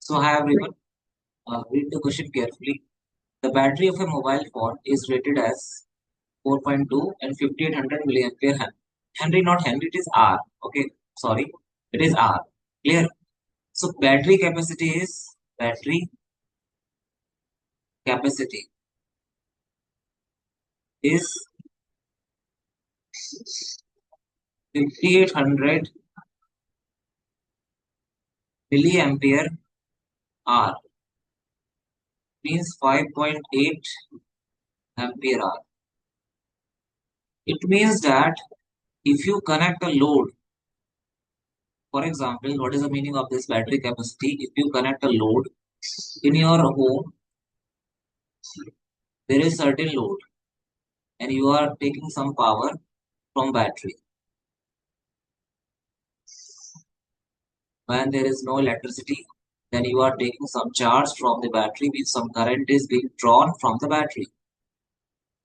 So hi everyone, read the question carefully. The battery of a mobile phone is rated as 4.2 and 5800 milliampere Henry, not Henry, it is R. Okay, sorry, it is R. Clear? So battery capacity is 5800 milliampere R, means 5.8 ampere hour. It means that if you connect a load, for example, what is the meaning of this battery capacity? If you connect a load in your home, there is certain load and you are taking some power from battery. When there is no electricity, then you are taking some charge from the battery, means some current is being drawn from the battery.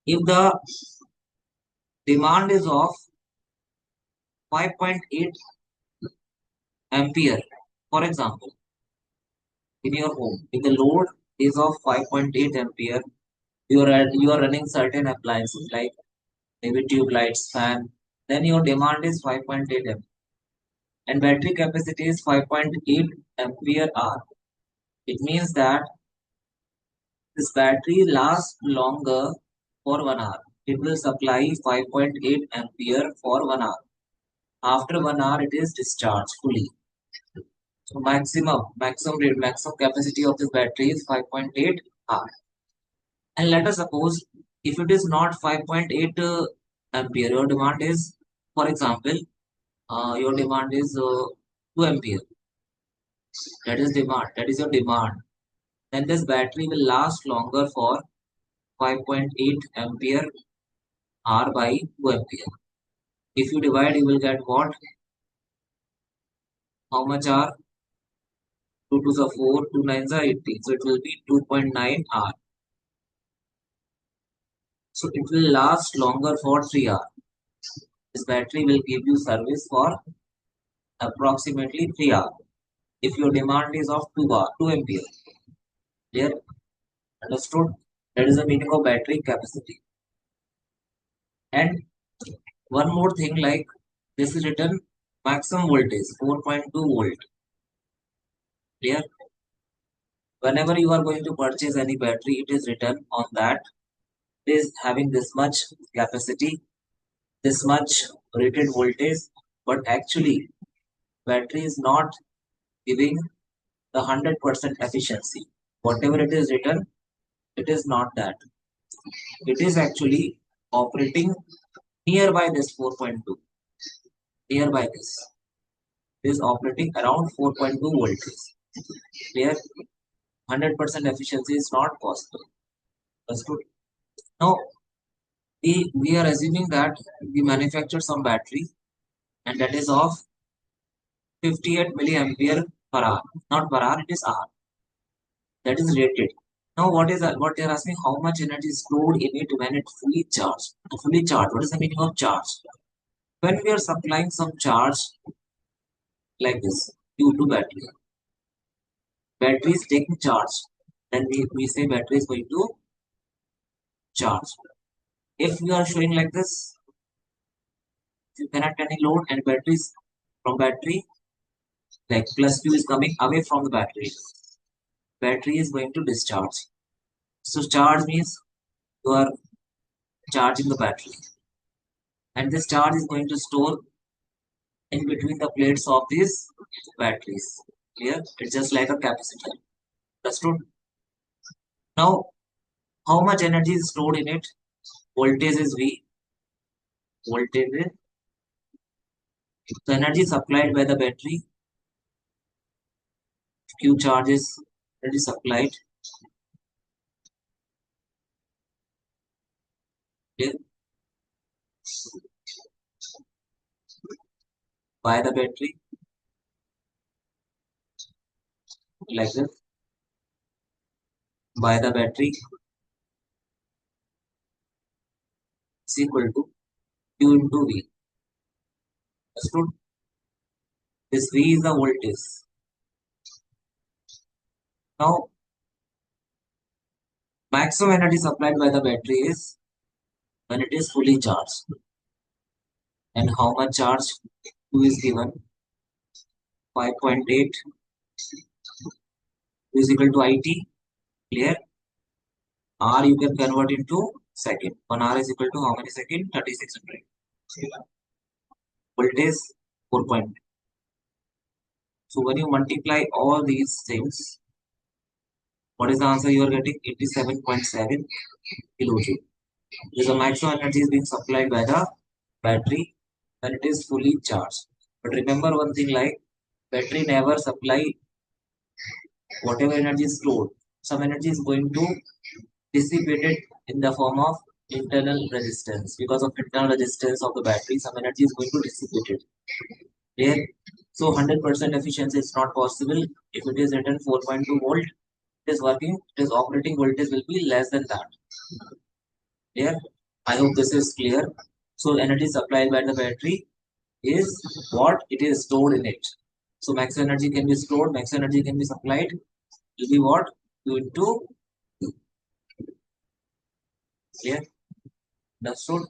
If the demand is of 5.8 ampere, for example, in your home, if the load is of 5.8 ampere, you are running certain appliances like maybe tube lights, fan, then your demand is 5.8 ampere and battery capacity is 5.8 ampere hour. It means that this battery lasts longer for 1 hour. It will supply 5.8 ampere for 1 hour. After 1 hour, it is discharged fully. So maximum capacity of this battery is 5.8 hour. And let us suppose if it is not 5.8 ampere, your demand is, for example, your demand is 2 ampere. That is demand. That is your demand. Then this battery will last longer for 5.8 ampere hour by 2 ampere. If you divide, you will get what? How much are 2 to the 4, 2 nines are 18. So it will be 2.9 hour. So it will last longer for 3 hours. This battery will give you service for approximately 3 hours. If your demand is of 2 ampere. Clear? Understood? That is the meaning of battery capacity. And one more thing, like this is written maximum voltage 4.2 volt. Clear? Whenever you are going to purchase any battery, it is written on that it is having this much capacity, this much rated voltage, but actually battery is not giving the 100% efficiency. Whatever it is written, it is not that. It is actually operating nearby this 4.2. Nearby this. It is operating around 4.2 voltage. Clear? 100% efficiency is not possible. Understood? Now, we are assuming that we manufacture some battery and that is of 58 milliampere per hour. Not per hour, it is hour. That is rated. Now, what they are asking? How much energy is stored in it when it's fully charged? Fully charged. What is the meaning of charge? When we are supplying some charge like this due to battery, battery is taking charge. Then we say battery is going to charge. If you are showing like this, if you connect any load and batteries from battery, like plus Q is coming away from the battery is going to discharge. So charge means you are charging the battery, and this charge is going to store in between the plates of these batteries. Clear? It's just like a capacitor. Understood? Now, how much energy is stored in it? Voltage is V. Voltage is the energy supplied by the battery. Q charges energy supplied. Clear? By the battery, like this. By the battery is equal to Q into V. Understood? This V is the voltage. Now, maximum energy supplied by the battery is when it is fully charged. And how much charge Q is given? 5.8 is equal to IT. Clear? R you can convert into second. 1 hour is equal to how many second? 3600. Voltage 4. So when you multiply all these things, what is the answer you are getting? 87.7 kilojoule. This is the maximum energy is being supplied by the battery when it is fully charged. But remember one thing, like battery never supply whatever energy is stored. Some energy is going to dissipate it in the form of internal resistance. Because of internal resistance of the battery, some energy is going to dissipate it. Clear? So 100% efficiency is not possible. If it is written 4.2 volt, it is working, its operating voltage will be less than that. Clear? I hope this is clear. So energy supplied by the battery is what it is stored in it. So max energy can be stored, max energy can be supplied. Will be what? Q into. Clear? Understood?